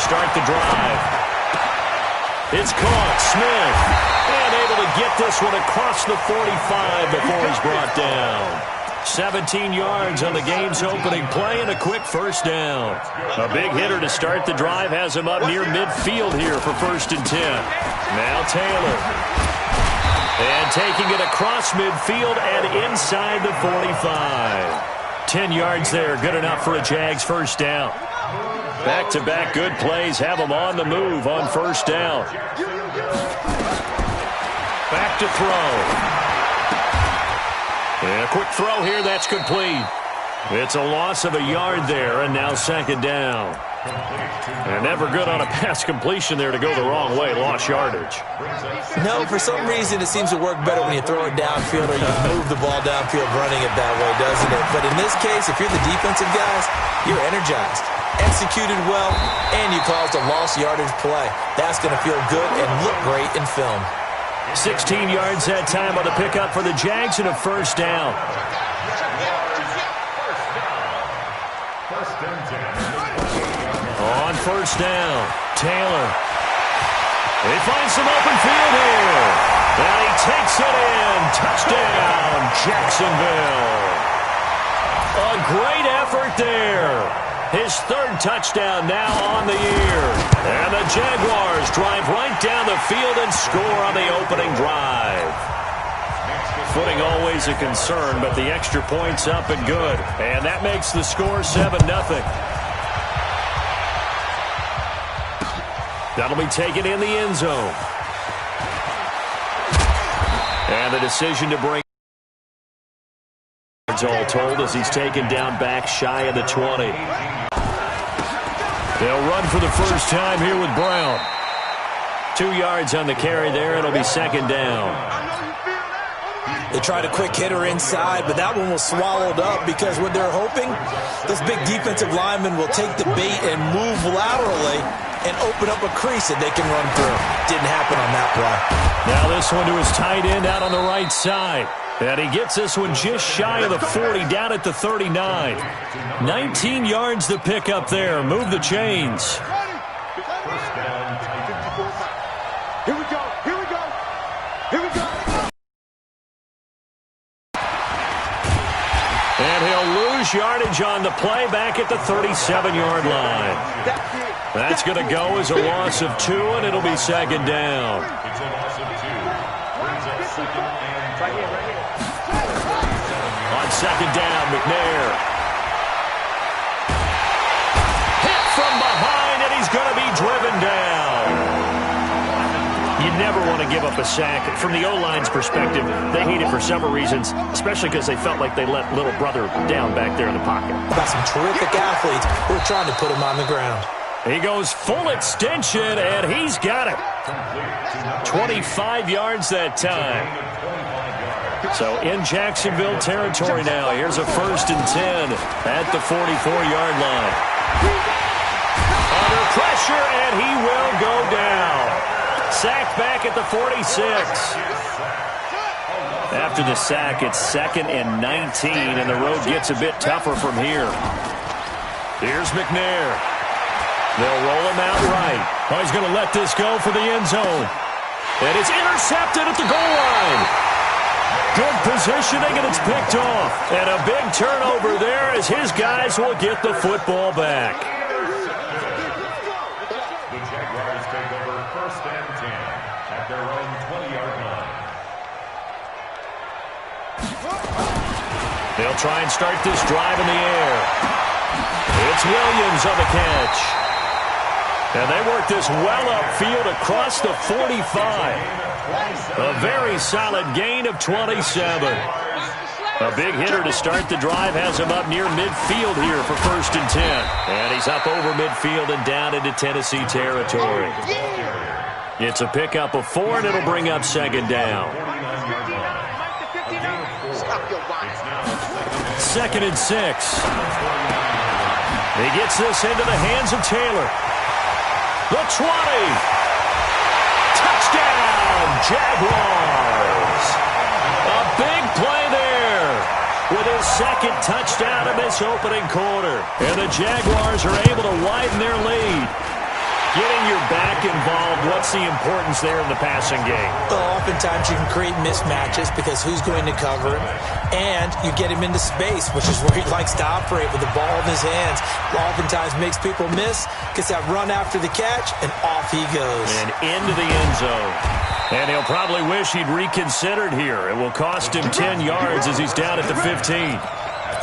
start the drive. It's caught. Smith. And able to get this one across the 45 before he's brought down. 17 yards on the game's opening play and a quick first down. A big hitter to start the drive has him up near midfield here for 1st and 10. Now Taylor. And taking it across midfield and inside the 45. 10 yards there, good enough for a Jags first down. Back-to-back good plays have them on the move on first down. Back to throw. And a quick throw here, that's complete. It's a loss of a yard there, and now 2nd down. And never good on a pass completion there to go the wrong way, lost yardage. No, for some reason it seems to work better when you throw it downfield or you move the ball downfield running it that way, doesn't it? But in this case, if you're the defensive guys, you're energized, executed well, and you caused a lost yardage play. That's going to feel good and look great in film. 16 yards that time on the pickup for the Jags and a first down. On first down, Taylor. He finds some open field here. And he takes it in. Touchdown, Jacksonville. A great effort there. His 3rd touchdown now on the year. And the Jaguars drive right down the field and score on the opening drive. Footing always a concern, but the extra point's up and good. And that makes the score 7-0. That'll be taken in the end zone. And the decision to bring all told as he's taken down back shy of the 20. They'll run for the first time here with Brown. 2 yards on the carry there. It'll be 2nd down. They tried a quick hitter inside, but that one was swallowed up because what they're hoping, those big defensive linemen will take the bait and move laterally and open up a crease that they can run through. Didn't happen on that play. Now this one to his tight end out on the right side. And he gets this one just shy of the 40, down at the 39. 19 yards to pick up there. Move the chains. Here we go. Here we go. Here we go. And he'll lose yardage on the play back at the 37-yard line. That's going to go as a loss of 2, and it'll be 2nd down. On 2nd down, McNair. Hit from behind, and he's going to be driven down. You never want to give up a sack. From the O-line's perspective, they hate it for several reasons, especially because they felt like they let little brother down back there in the pocket. Got some terrific athletes who are trying to put him on the ground. He goes full extension, and he's got it. 25 yards that time. So in Jacksonville territory now. Here's a 1st and 10 at the 44-yard line. Under pressure, and he will go down. Sacked back at the 46. After the sack, it's 2nd and 19, and the road gets a bit tougher from here. Here's McNair. They'll roll him out right. Oh, he's going to let this go for the end zone. And it's intercepted at the goal line. Good positioning, and it's picked off. And a big turnover there as his guys will get the football back. The Jaguars take over 1st and 10 at their own 20-yard line. They'll try and start this drive in the air. It's Williams on the catch. And they work this well upfield across the 45. A very solid gain of 27. A big hitter to start the drive has him up near midfield here for 1st and 10. And he's up over midfield and down into Tennessee territory. It's a pickup of 4, and it'll bring up 2nd down. 2nd and 6. He gets this into the hands of Taylor. The 20. Touchdown, Jaguars. A big play there with his 2nd touchdown in this opening quarter. And the Jaguars are able to widen their lead. Getting your back involved, what's the importance there in the passing game? Well, oftentimes you can create mismatches because who's going to cover him, and you get him into space, which is where he likes to operate with the ball in his hands. Oftentimes makes people miss, gets that run after the catch, and off he goes. And into the end zone. And he'll probably wish he'd reconsidered here. It will cost him 10 yards as he's down at the 15.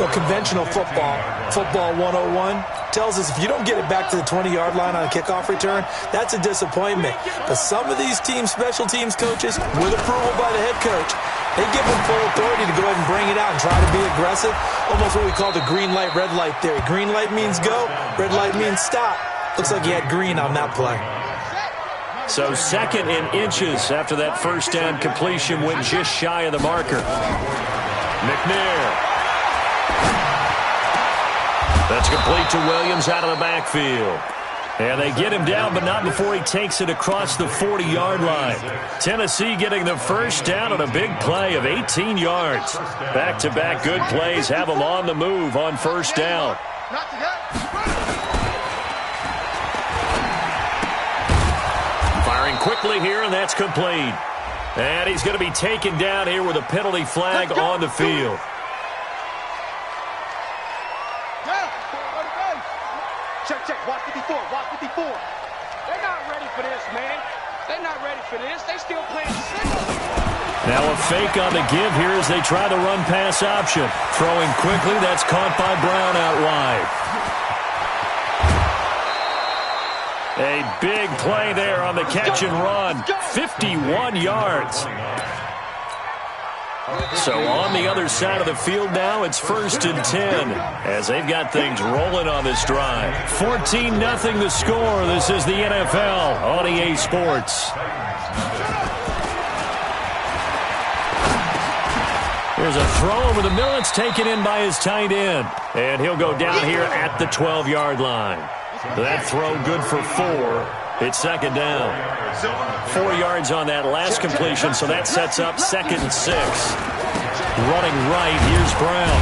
Well, conventional football 101, tells us if you don't get it back to the 20-yard line on a kickoff return, that's a disappointment. But some of these special teams coaches, with approval by the head coach, they give them full authority to go ahead and bring it out and try to be aggressive. Almost what we call the green light, red light theory. Green light means go, red light means stop. Looks like he had green on that play. So 2nd and inches after that first down completion went just shy of the marker. McNair. That's complete to Williams out of the backfield. And they get him down, but not before he takes it across the 40-yard line. Tennessee getting the first down on a big play of 18 yards. Back-to-back good plays have them on the move on first down. Firing quickly here, and that's complete. And he's going to be taken down here with a penalty flag on the field. Check. Watch 54. They're not ready for this, man. They're not ready for this. They still playing single. Now a fake on the give here as they try the run-pass option. Throwing quickly, that's caught by Brown out wide. A big play there on the catch and run. 51 yards. So on the other side of the field now, it's 1st and 10 as they've got things rolling on this drive. 14-0 the score. This is the NFL on EA Sports. Here's a throw over the middle. It's taken in by his tight end. And he'll go down here at the 12-yard line. That throw good for 4. It's 2nd down. 4 yards on that last completion, so that sets up 2nd and 6. Running right, here's Brown.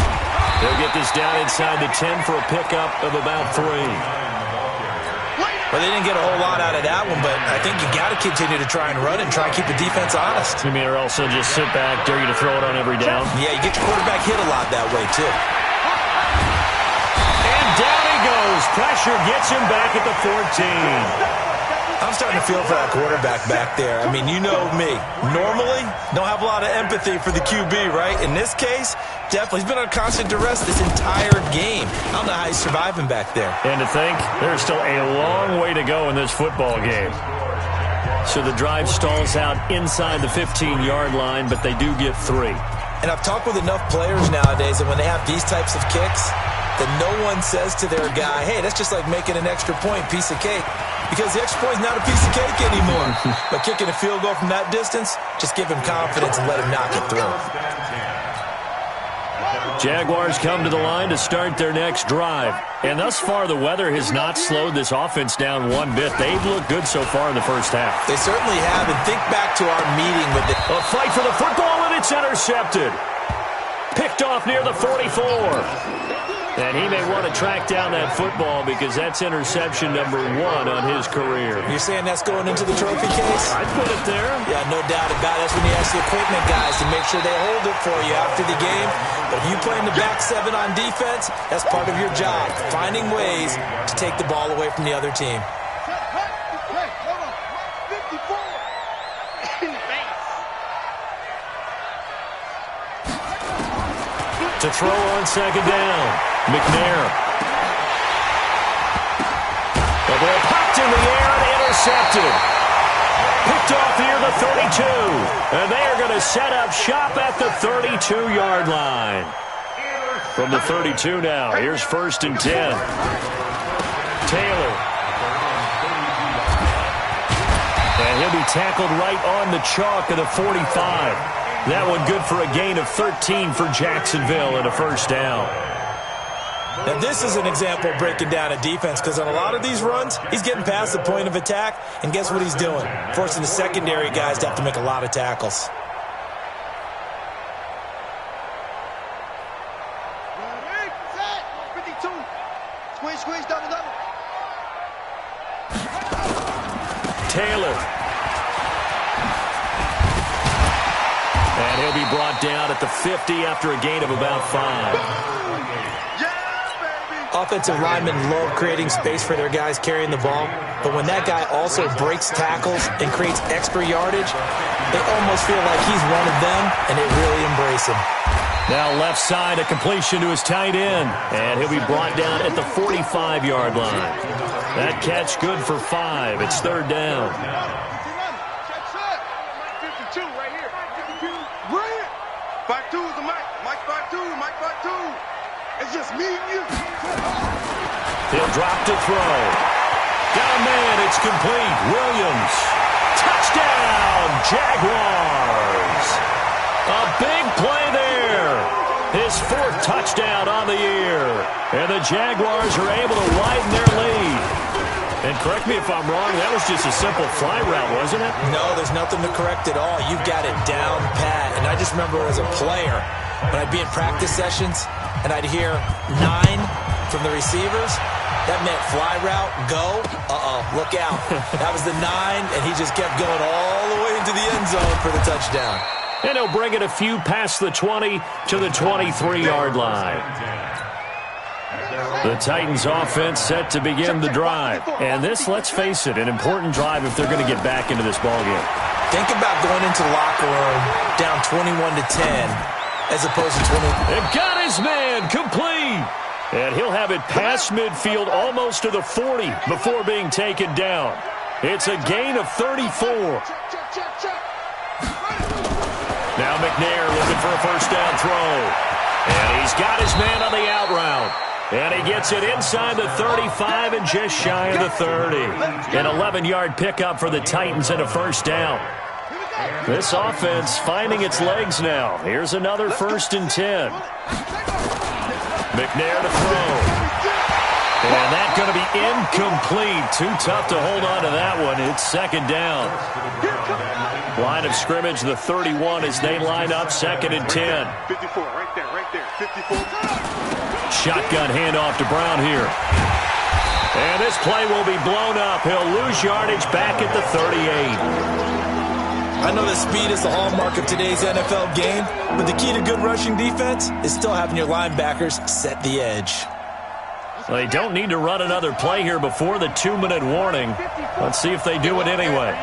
They'll get this down inside the 10 for a pickup of about 3. Well, they didn't get a whole lot out of that one, but I think you got to continue to try and run and try and keep the defense honest. You mean, or else they'll just sit back, dare you to throw it on every down? Yeah, you get your quarterback hit a lot that way, too. And down he goes. Pressure gets him back at the 14. I'm starting to feel for that quarterback back there. I mean, you know me. Normally, don't have a lot of empathy for the QB, right? In this case, definitely. He's been on constant duress this entire game. I don't know how he's surviving back there. And to think, there's still a long way to go in this football game. So the drive stalls out inside the 15-yard line, but they do get 3. And I've talked with enough players nowadays that when they have these types of kicks, that no one says to their guy, hey, that's just like making an extra point, piece of cake. Because the extra point is not a piece of cake anymore. But kicking a field goal from that distance, just give him confidence and let him knock it through. Jaguars come to the line to start their next drive. And thus far, the weather has not slowed this offense down one bit. They've looked good so far in the first half. They certainly have. And think back to our meeting with it. A fight for the football, and it's intercepted. Picked off near the 44. And he may want to track down that football because that's interception number 1 on his career. You're saying that's going into the trophy case? I'd put it there. Yeah, no doubt about it. That's when you ask the equipment guys to make sure they hold it for you after the game. But if you play in the back 7 on defense, that's part of your job, finding ways to take the ball away from the other team. To throw on 2nd down, McNair. The ball popped in the air and intercepted. Picked off near the 32. And they are going to set up shop at the 32-yard line. From the 32 now, here's 1st and 10. Taylor. And he'll be tackled right on the chalk of the 45. That one good for a gain of 13 for Jacksonville and a first down. Now, this is an example of breaking down a defense because on a lot of these runs, he's getting past the point of attack, and guess what he's doing? Forcing the secondary guys to have to make a lot of tackles. Squeeze, double. Taylor. And he'll be brought down at the 50 after a gain of about 5. Offensive linemen love creating space for their guys carrying the ball, but when that guy also breaks tackles and creates extra yardage, they almost feel like he's one of them, and they really embrace him. Now left side, a completion to his tight end, and he'll be brought down at the 45-yard line. That catch good for 5. It's third down. 52 right here. 52. Bring it. 52 is the mic. Mike 52. Mike 52. It's just me and you. He'll drop to throw. Down man, it's complete. Williams. Touchdown, Jaguars. A big play there. His 4th touchdown on the year. And the Jaguars are able to widen their lead. And correct me if I'm wrong, that was just a simple fly route, wasn't it? No, there's nothing to correct at all. You've got it down pat. And I just remember as a player, when I'd be in practice sessions, and I'd hear 9 from the receivers, that meant fly route, go, look out. That was the 9, and he just kept going all the way into the end zone for the touchdown. And he'll bring it a few past the 20 to the 23-yard line. The Titans offense set to begin the drive. And this, let's face it, an important drive if they're going to get back into this ballgame. Think about going into the locker room down 21-10. As opposed to 20. They've got his man complete. And he'll have it past midfield almost to the 40 before being taken down. It's a gain of 34. Now McNair looking for a first down throw. And he's got his man on the out route. And he gets it inside the 35 and just shy of the 30. An 11-yard pickup for the Titans and a first down. This offense finding its legs now. Here's another 1st and 10. McNair to throw. And that's going to be incomplete. Too tough to hold on to that one. It's 2nd down. Line of scrimmage, the 31 as they line up 2nd and 10. 54, right there, 54. Shotgun handoff to Brown here. And this play will be blown up. He'll lose yardage back at the 38. I know that speed is the hallmark of today's NFL game, but the key to good rushing defense is still having your linebackers set the edge. They don't need to run another play here before the 2-minute warning. Let's see if they do it anyway.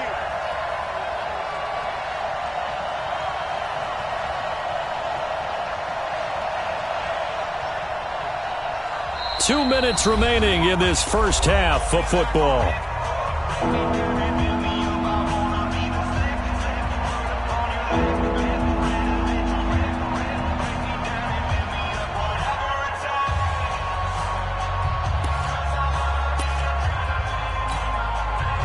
Two minutes remaining in this first half of football.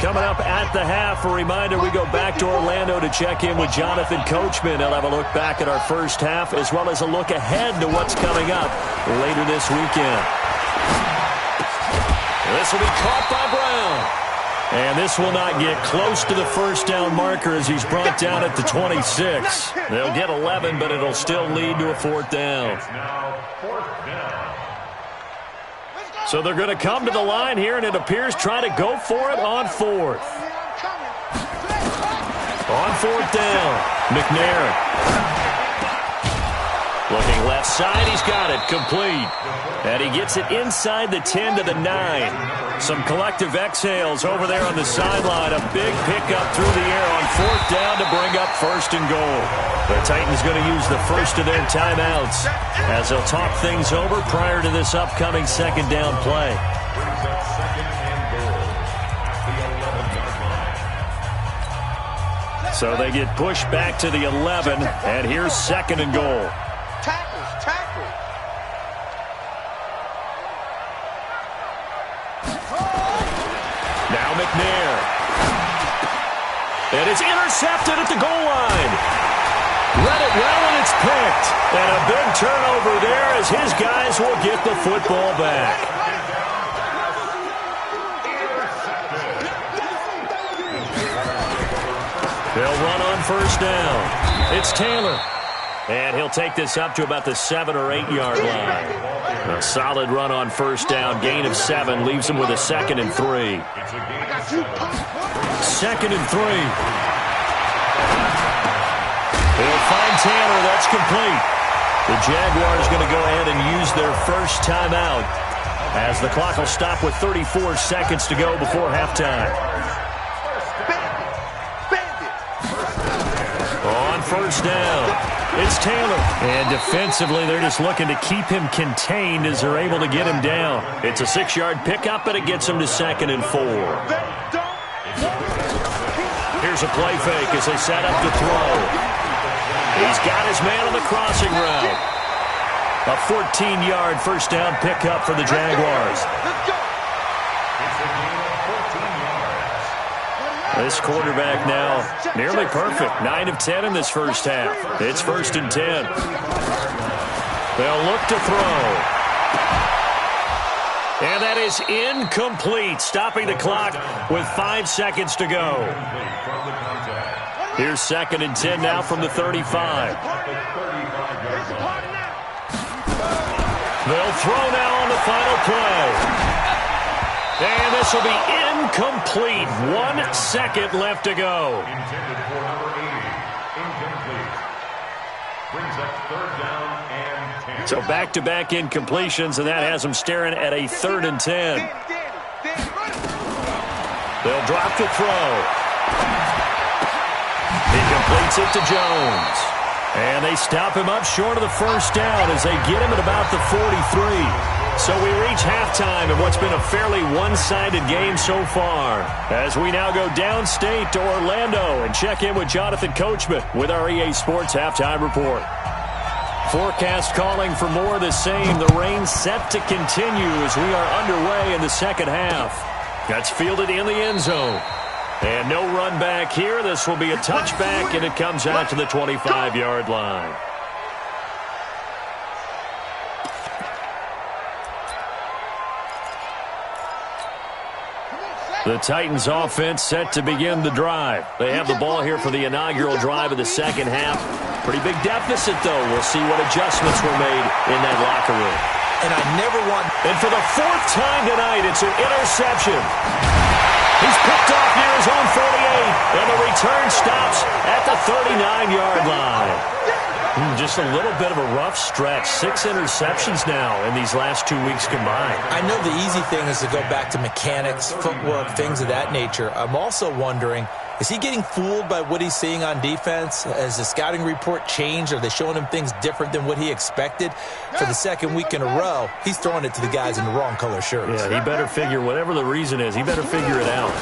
Coming up at the half, a reminder, we go back to Orlando to check in with Jonathan Coachman. He'll have a look back at our first half as well as a look ahead to what's coming up later this weekend. This will be caught by Brown. And this will not get close to the first down marker as he's brought down at the 26. They'll get 11, but it'll still lead to a 4th down. So they're going to come to the line here, and it appears try to go for it on 4th. On 4th down, McNair. Looking left side, he's got it, complete. And he gets it inside the 10 to the 9. Some collective exhales over there on the sideline. A big pickup through the air on 4th down to bring up 1st and goal. The Titans going to use the first of their timeouts as they'll talk things over prior to this upcoming 2nd down play. So they get pushed back to the 11, and here's 2nd and goal. Tackle. Now McNair. And it's intercepted at the goal line. Read it well, and it's picked. And a big turnover there as his guys will get the football back. They'll run on 1st down. It's Taylor. And he'll take this up to about the 7 or 8 yard line. A solid run on first down. Gain of 7 leaves him with a 2nd and 3. 2nd and 3. They'll find Taylor. That's complete. The Jaguars going to go ahead and use their first timeout as the clock will stop with 34 seconds to go before halftime. On first down, it's Taylor. And defensively, they're just looking to keep him contained as they're able to get him down. It's a 6-yard pickup, but it gets him to 2nd and 4. Here's a play fake as they set up to throw. He's got his man on the crossing route. A 14-yard first down pickup for the Jaguars. This quarterback now nearly perfect. 9 of 10 in this first half. It's 1st and 10. They'll look to throw. And that is incomplete, stopping the clock with 5 seconds to go. Here's 2nd and 10 now from the 35. They'll throw now on the final play. And this will be incomplete. 1 second left to go. Intended for number 80. Incomplete. Brings up 3rd down and 10. So back-to-back incompletions, and that has them staring at a 3rd and 10. They'll drop to throw. He completes it to Jones. And they stop him up short of the first down as they get him at about the 43. So we reach halftime in what's been a fairly one-sided game so far. As we now go downstate to Orlando and check in with Jonathan Coachman with our EA Sports Halftime Report. Forecast calling for more of the same. The rain set to continue as we are underway in the second half. That's fielded in the end zone. And no run back here. This will be a touchback, and it comes out to the 25-yard line. The Titans offense set to begin the drive. They have the ball here for the inaugural drive of the second half. Pretty big deficit, though. We'll see what adjustments were made in that locker room. And I never want... And for the 4th time tonight, it's an interception. He's picked off near his own 48, and the return stops at the 39-yard line. Just a little bit of a rough stretch. 6 interceptions now in these last 2 weeks combined. I know the easy thing is to go back to mechanics, footwork, things of that nature. I'm also wondering, is he getting fooled by what he's seeing on defense? Has the scouting report changed? Are they showing him things different than what he expected? For the 2nd week in a row, he's throwing it to the guys in the wrong color shirts. Yeah, he better figure, whatever the reason is, he better figure it out.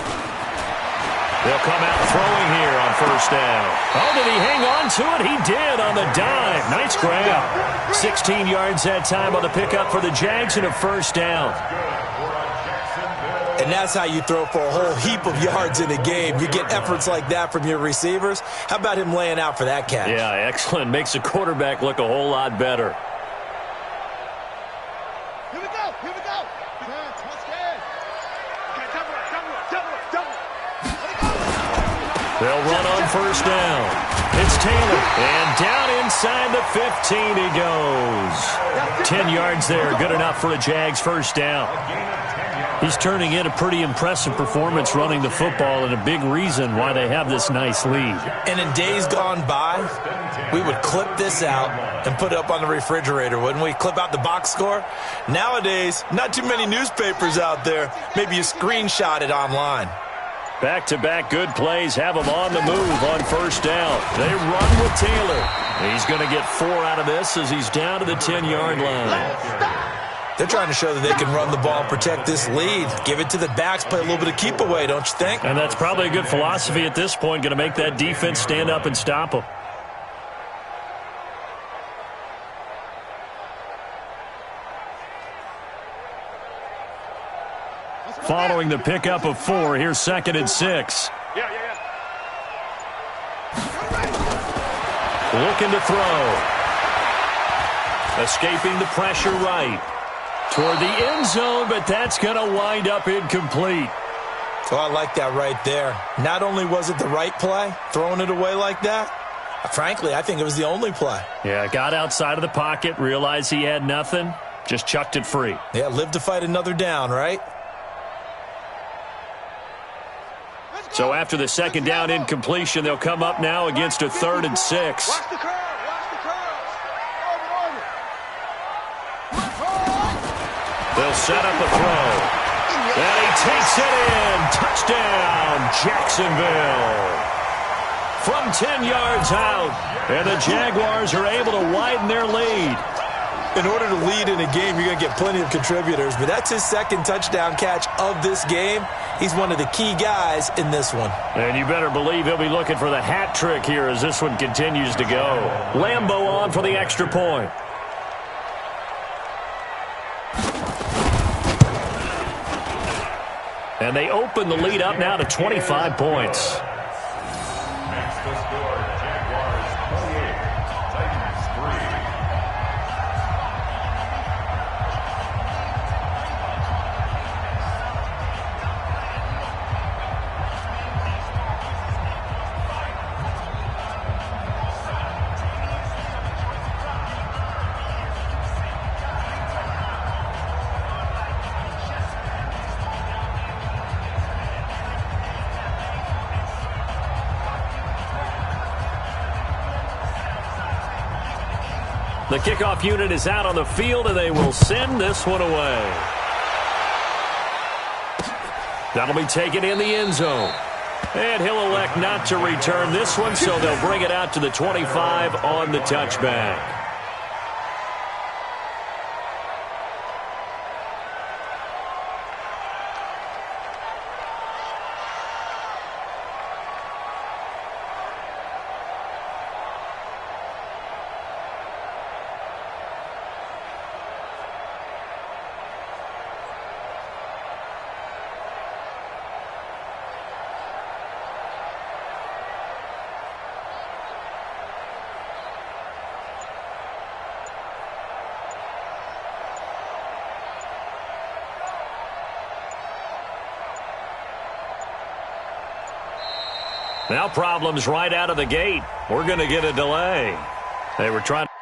They'll come out throwing here on first down. Oh, did he hang on to it? He did on the dive. Nice grab. 16 yards that time on the pickup for the Jags and a first down. And that's how you throw for a whole heap of yards in a game. You get efforts like that from your receivers. How about him laying out for that catch? Yeah, excellent. Makes the quarterback look a whole lot better. Here we go. Here we go. They'll run on first down. It's Taylor. And down inside the 15 he goes. 10 yards there. Good enough for a Jags first down. He's turning in a pretty impressive performance running the football, and a big reason why they have this nice lead. And in days gone by, we would clip this out and put it up on the refrigerator, wouldn't we? Clip out the box score. Nowadays, not too many newspapers out there. Maybe you screenshot it online. Back-to-back good plays have him on the move on first down. They run with Taylor. He's going to get 4 out of this as he's down to the 10-yard line. They're trying to show that they can run the ball and protect this lead. Give it to the backs, play a little bit of keep away, don't you think? And that's probably a good philosophy at this point, going to make that defense stand up and stop them. Following the pickup of 4, here's 2nd and 6. Looking to throw. Escaping the pressure right. Toward the end zone, but that's going to wind up incomplete. Oh, I like that right there. Not only was it the right play, throwing it away like that, frankly, I think it was the only play. Yeah, got outside of the pocket, realized he had nothing, Just chucked it free. Yeah, live to fight another down, right? So after the second down incompletion, they'll come up now against a 3rd and 6. Watch the curve. Watch the curves. They'll set up a throw. And he takes it in. Touchdown, Jacksonville. From 10 yards out. And the Jaguars are able to widen their lead. In order to lead in a game, you're going to get plenty of contributors. But that's his second touchdown catch of this game. He's one of the key guys in this one. And you better believe he'll be looking for the hat trick here as this one continues to go. Lambo on for the extra point. And they open the lead up now to 25 points. Next to score, Jaguars 28, Titans 3. The kickoff unit is out on the field, and they will send this one away. That'll be taken in the end zone. And he'll elect not to return this one, so they'll bring it out to the 25 on the touchback. Now problems right out of the gate. We're going to get a delay. They were trying to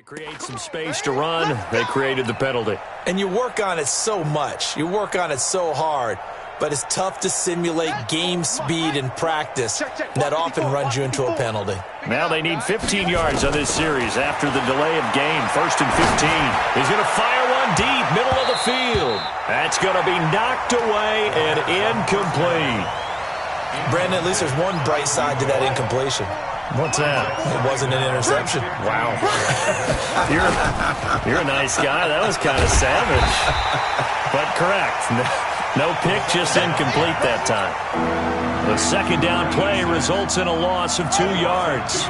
create some space to run. They created the penalty. And you work on it so much. You work on it so hard. But it's tough to simulate game speed in practice. That often runs you into a penalty. Now they need 15 yards on this series after the delay of game. 1st and 15. He's going to fire one deep, middle of the field. That's going to be knocked away and incomplete. Brandon, at least there's one bright side to that incompletion. What's that? It wasn't an interception. Wow. You're a nice guy. That was kind of savage. But correct. No pick, just incomplete that time. The second down play results in a loss of 2 yards.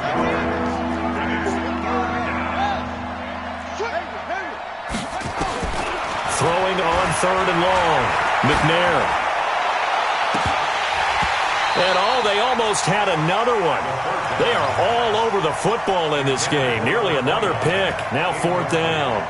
Throwing on 3rd and long. McNair. And they almost had another one. They are all over the football in this game. Nearly another pick. Now 4th down.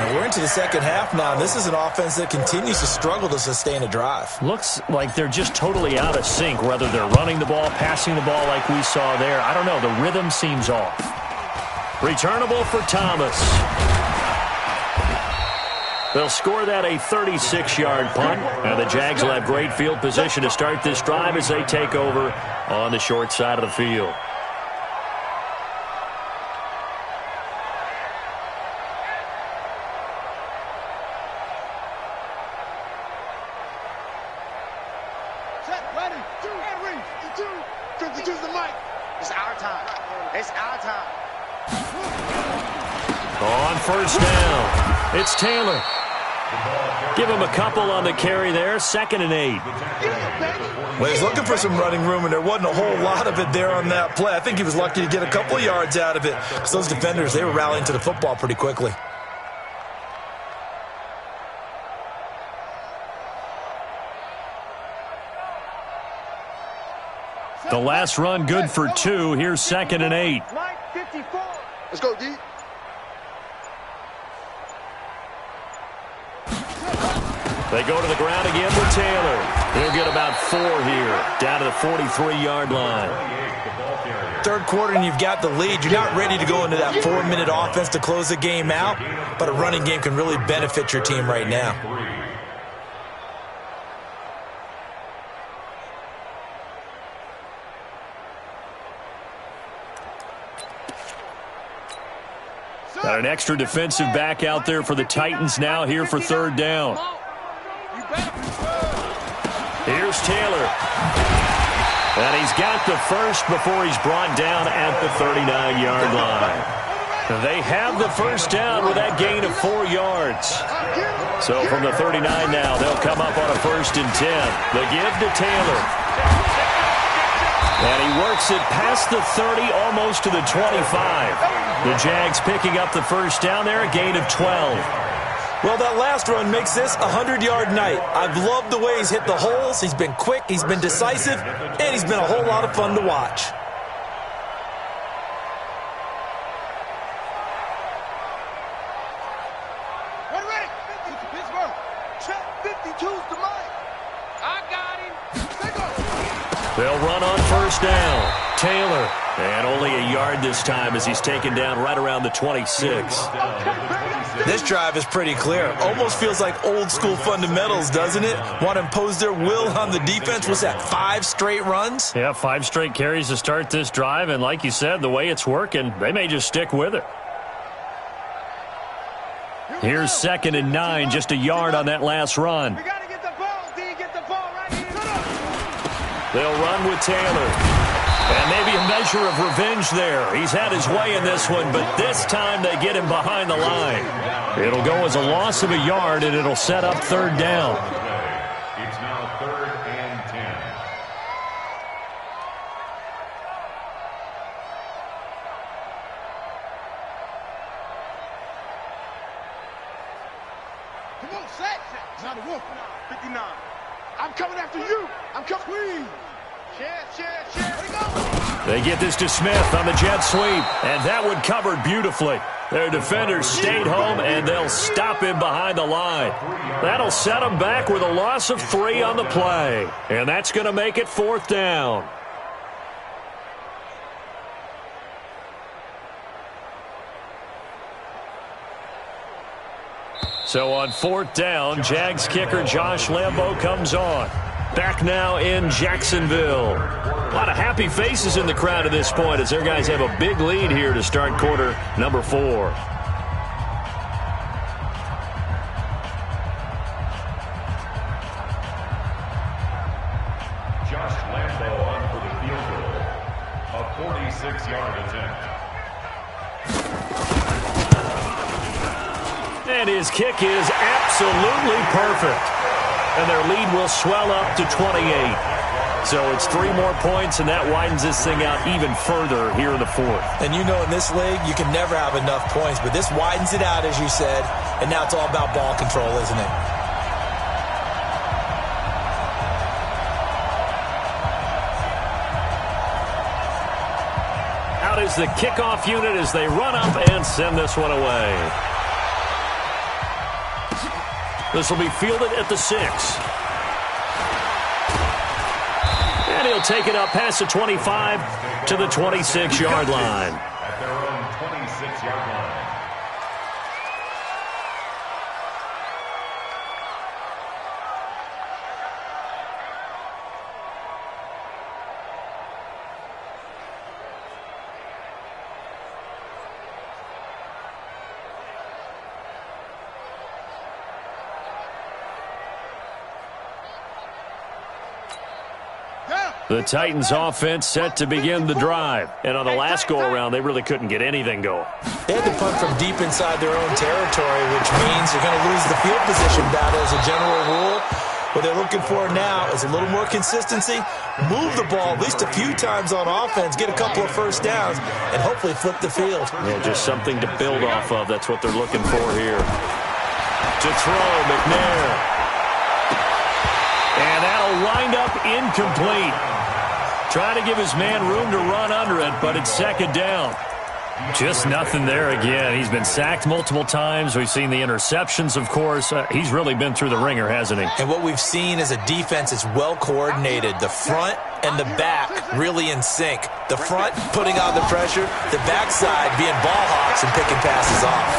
And we're into the second half now. This is an offense that continues to struggle to sustain a drive. Looks like they're just totally out of sync, whether they're running the ball, passing the ball like we saw there. I don't know. The rhythm seems off. Returnable for Thomas. They'll score that a 36-yard punt. Now the Jags will have great field position to start this drive as they take over on the short side of the field. Ready, 52's the mic. It's our time. It's our time. On 1st down, it's Taylor. Give him a couple on the carry there. 2nd and 8. Well, he's looking for some running room, and there wasn't a whole lot of it there on that play. I think he was lucky to get a couple of yards out of it, because those defenders, they were rallying to the football pretty quickly. The last run good for 2. Here's 2nd and 8. Let's go, D. They go to the ground again with Taylor. He'll get about 4 here, down to the 43-yard line. Third quarter and you've got the lead. You're not ready to go into that 4-minute offense to close the game out, but a running game can really benefit your team right now. Got an extra defensive back out there for the Titans now here for 3rd down. Here's Taylor. And he's got the first before he's brought down at the 39-yard line. They have the first down with that gain of 4 yards. So from the 39 now, they'll come up on a 1st and 10. The give to Taylor. And he works it past the 30, almost to the 25. The Jags picking up the first down there, a gain of 12. Well, that last run makes this a 100-yard night. I've loved the way he's hit the holes. He's been quick, he's been decisive, and he's been a whole lot of fun to watch. Ready. Pittsburgh. Check 52's the mic. I got him. They'll run on 1st down. Taylor. And only a yard this time as he's taken down right around the 26. This drive is pretty clear. Almost feels like old school fundamentals, doesn't it? Want to impose their will on the defense. Was that 5 straight runs? Yeah, 5 straight carries to start this drive. And like you said, the way it's working, they may just stick with it. Here's 2nd and 9, just a yard on that last run. We got to get the ball, D. Get the ball right here. They'll run with Taylor. And maybe a measure of revenge there. He's had his way in this one, but this time they get him behind the line. It'll go as a loss of a yard, and it'll set up 3rd down. It's now 3rd and 10. Come on, set. Not a wolf. 59. I'm coming after you. I'm coming. Share. They get this to Smith on the jet sweep, and that one covered beautifully. Their defenders stayed home, and they'll stop him behind the line. That'll set them back with a loss of 3 on the play, and that's going to make it 4th down. So on 4th down, Jags kicker Josh Lambo comes on. Back now in Jacksonville. A lot of happy faces in the crowd at this point as their guys have a big lead here to start quarter number 4. Josh Lambo on for the field goal of 26-yard attempt. And his kick is absolutely perfect. And their lead will swell up to 28. So it's 3 more points, and that widens this thing out even further here in the fourth. And you know in this league, you can never have enough points, but this widens it out, as you said, and now it's all about ball control, isn't it? Out is the kickoff unit as they run up and send this one away. This will be fielded at the 6. And he'll take it up past the 25 to the 26-yard line. At their own 26-yard line. The Titans offense set to begin the drive. And on the last go-around, they really couldn't get anything going. They had to punt from deep inside their own territory, which means they're going to lose the field position battle as a general rule. What they're looking for now is a little more consistency, move the ball at least a few times on offense, get a couple of first downs, and hopefully flip the field. Yeah, just something to build off of. That's what they're looking for here. To throw, McNair. And that'll wind up incomplete. Trying to give his man room to run under it, but it's second down. Just nothing there again. He's been sacked multiple times. We've seen the interceptions, of course. He's really been through the ringer, hasn't he? And what we've seen is a defense that's well coordinated. The front and the back really in sync. The front putting on the pressure, the backside being ball hawks and picking passes off.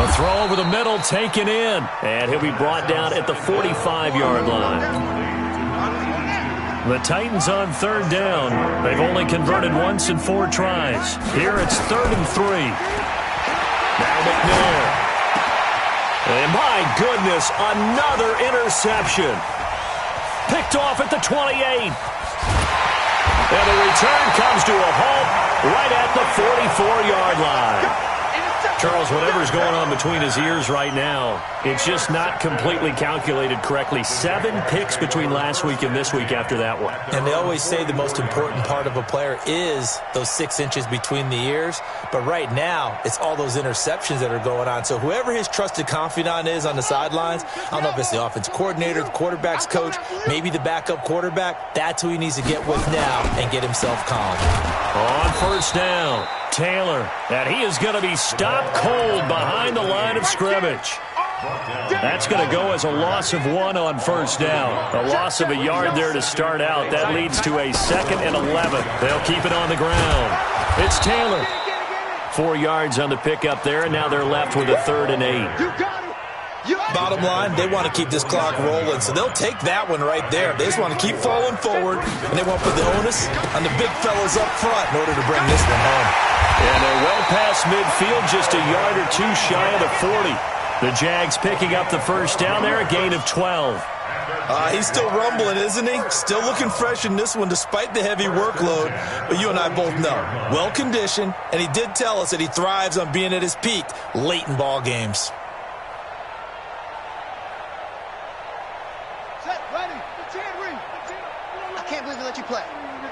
A throw over the middle, taken in. And he'll be brought down at the 45-yard line. The Titans on third down. They've only converted once in 4 tries. Here it's 3rd and 3. Now McNair. And my goodness, another interception. Picked off at the 28. And the return comes to a halt right at the 44-yard line. Charles, whatever's going on between his ears right now, it's just not completely calculated correctly. 7 picks between last week and this week after that one. And they always say the most important part of a player is those 6 inches between the ears. But right now, it's all those interceptions that are going on. So whoever his trusted confidant is on the sidelines, I don't know if it's the offensive coordinator, the quarterback's coach, maybe the backup quarterback, that's who he needs to get with now and get himself calm. On first down, Taylor, and he is going to be stopped cold behind the line of scrimmage. That's going to go as a loss of 1 on first down. A loss of a yard there to start out. That leads to a 2nd and 11. They'll keep it on the ground. It's Taylor. 4 yards on the pickup there, and now they're left with a 3rd and 8. Bottom line, they want to keep this clock rolling, so they'll take that one right there. They just want to keep falling forward, and they want to put the onus on the big fellas up front in order to bring this one home. And they're well past midfield, just a yard or 2 shy of the 40. The Jags picking up the first down there, a gain of 12. He's still rumbling, isn't he? Still looking fresh in this one despite the heavy workload. But you and I both know, well-conditioned, and he did tell us that he thrives on being at his peak late in ball games.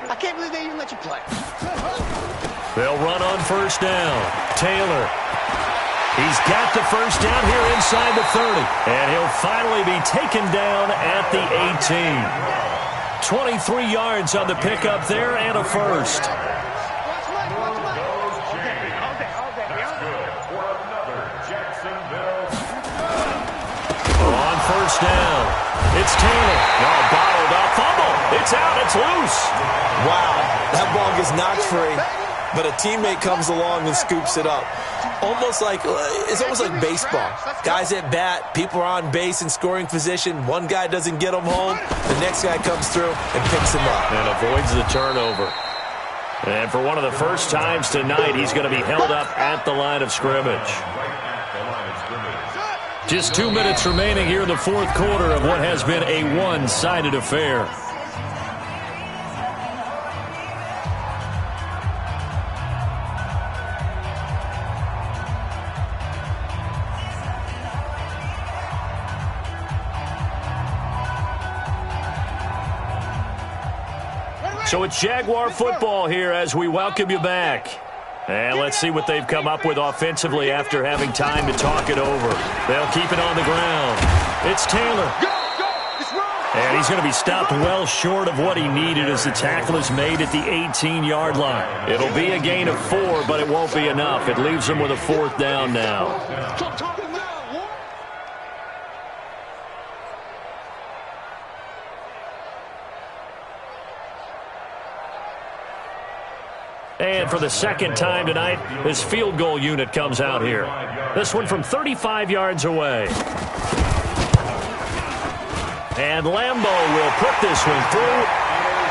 I can't believe they even let you play. They'll run on first down. Taylor. He's got the first down here inside the 30. And he'll finally be taken down at the 18. 23 yards on the pickup there and a first. On first down. It's Taylor. Now bottled up. Fumble. It's out. It's loose. Wow. That ball gets knocked free, but a teammate comes along and scoops it up. It's almost like baseball. Guys at bat, people are on base in scoring position. One guy doesn't get them home. The next guy comes through and picks him up. And avoids the turnover. And for one of the first times tonight, he's going to be held up at the line of scrimmage. Just 2 minutes remaining here in the fourth quarter of what has been a one-sided affair. So it's Jaguar football here as we welcome you back. And let's see what they've come up with offensively after having time to talk it over. They'll keep it on the ground. It's Taylor. And he's going to be stopped well short of what he needed as the tackle is made at the 18-yard line. It'll be a gain of 4, but it won't be enough. It leaves him with a 4th down now. And for the second time tonight, his field goal unit comes out here. This one from 35 yards away. And Lambeau will put this one through.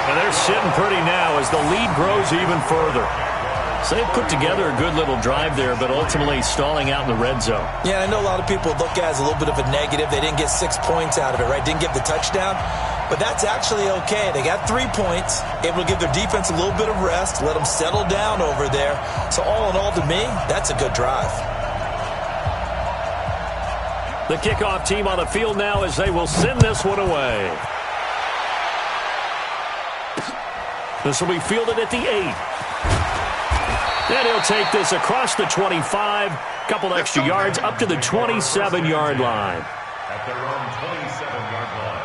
And they're sitting pretty now as the lead grows even further. So they put together a good little drive there, but ultimately stalling out in the red zone. Yeah, I know a lot of people look at it as a little bit of a negative. They didn't get 6 points out of it, right? Didn't get the touchdown. But that's actually okay. They got 3 points, able to give their defense a little bit of rest, let them settle down over there. So all in all, to me, that's a good drive. The kickoff team on the field now as they will send this one away. This will be fielded at the 8. And he'll take this across the 25, couple extra yards up to the 27-yard line. At their own 27-yard line.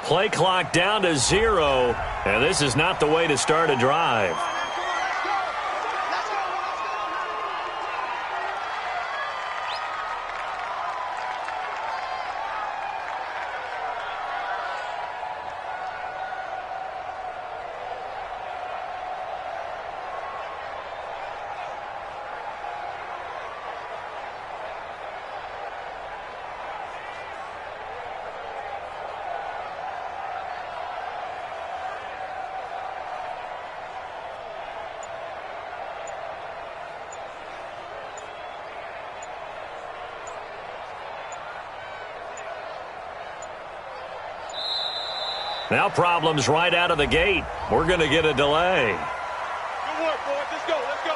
Play clock down to 0, and this is not the way to start a drive. Now problems right out of the gate. We're going to get a delay. Good work, boys. Let's go. Let's go.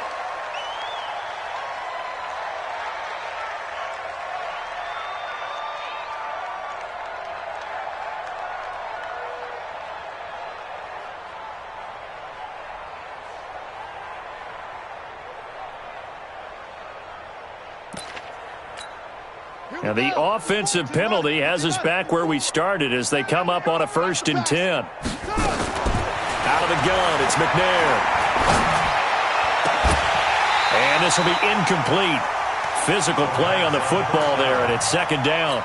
Now the offensive penalty has us back where we started as they come up on a 1st and 10. Out of the gun, it's McNair. And this will be incomplete. Physical play on the football there, and it's 2nd down.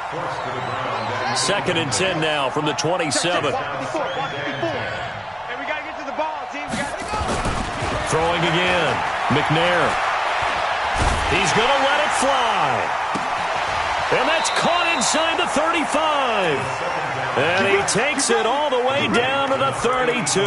2nd and 10 now from the 27. Throwing again. McNair. He's going to let it fly. And that's caught inside the 35. And he takes it all the way down to the 32.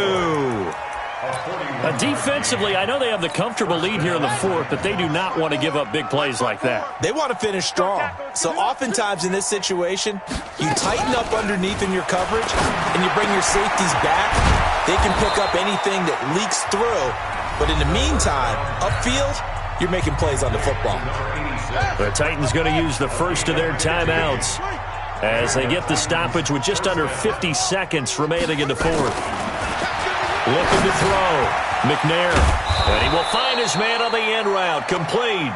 Defensively, I know they have the comfortable lead here in the 4th, but they do not want to give up big plays like that. They want to finish strong. So oftentimes in this situation, you tighten up underneath in your coverage, and you bring your safeties back. They can pick up anything that leaks through. But in the meantime, upfield, you're making plays on the football. The Titans going to use the first of their timeouts as they get the stoppage with just under 50 seconds remaining in the 4th. Looking to throw. McNair. And he will find his man on the end route. Complete.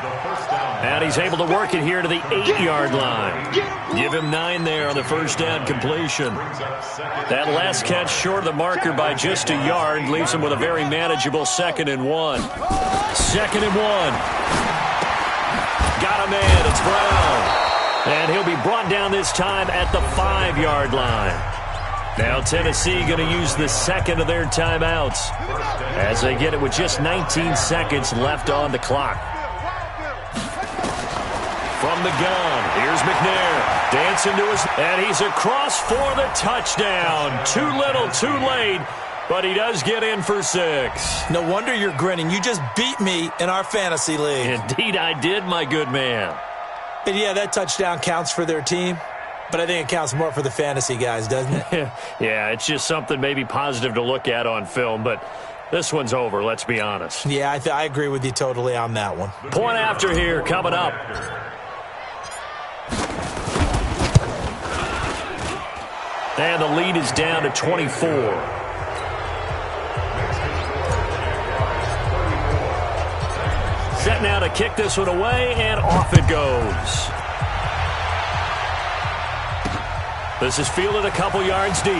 And he's able to work it here to the 8-yard line. Give him 9 there on the 1st down completion. That last catch short of the marker by just a yard leaves him with a very manageable 2nd and 1. 2nd and 1. Got a man. It's Brown. And he'll be brought down this time at the 5-yard line. Now Tennessee going to use the 2nd of their timeouts as they get it with just 19 seconds left on the clock. From the gun. Here's McNair. Dancing to his... And he's across for the touchdown. Too little, too late. But he does get in for 6. No wonder you're grinning. You just beat me in our fantasy league. Indeed I did, my good man. And yeah, that touchdown counts for their team. But I think it counts more for the fantasy guys, doesn't it? Yeah, it's just something maybe positive to look at on film. But this one's over, let's be honest. Yeah, I agree with you totally on that one. Point after here coming up. And the lead is down to 24. Set now to kick this one away, and off it goes. This is fielded a couple yards deep.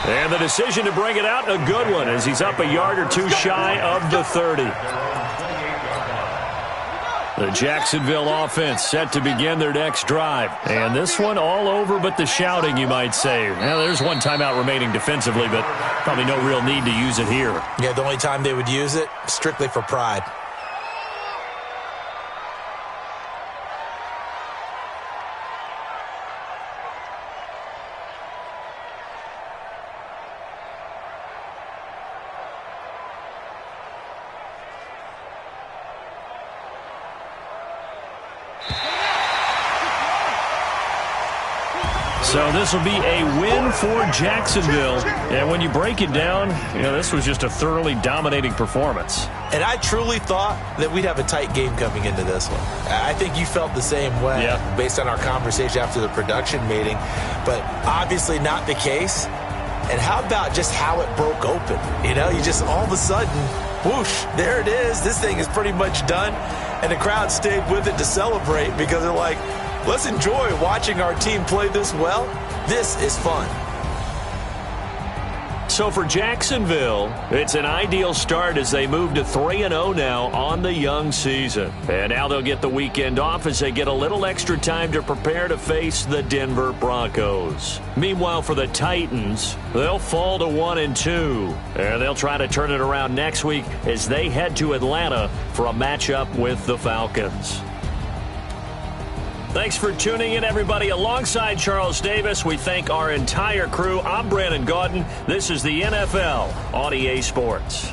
And the decision to bring it out, a good one, as he's up a yard or two shy of the 30. The Jacksonville offense set to begin their next drive. And this one all over but the shouting, you might say. Now, there's one timeout remaining defensively, but probably no real need to use it here. Yeah, the only time they would use it, strictly for pride. So this will be a win for Jacksonville. And when you break it down, this was just a thoroughly dominating performance. And I truly thought that we'd have a tight game coming into this one. I think you felt the same way based on our conversation after the production meeting. But obviously not the case. And how about just how it broke open? You just all of a sudden, whoosh, there it is. This thing is pretty much done. And the crowd stayed with it to celebrate because they're like, let's enjoy watching our team play this well. This is fun. So for Jacksonville, it's an ideal start as they move to 3-0 now on the young season. And now they'll get the weekend off as they get a little extra time to prepare to face the Denver Broncos. Meanwhile, for the Titans, they'll fall to 1-2. And they'll try to turn it around next week as they head to Atlanta for a matchup with the Falcons. Thanks for tuning in, everybody. Alongside Charles Davis, we thank our entire crew. I'm Brandon Gaudin. This is the NFL on EA Sports.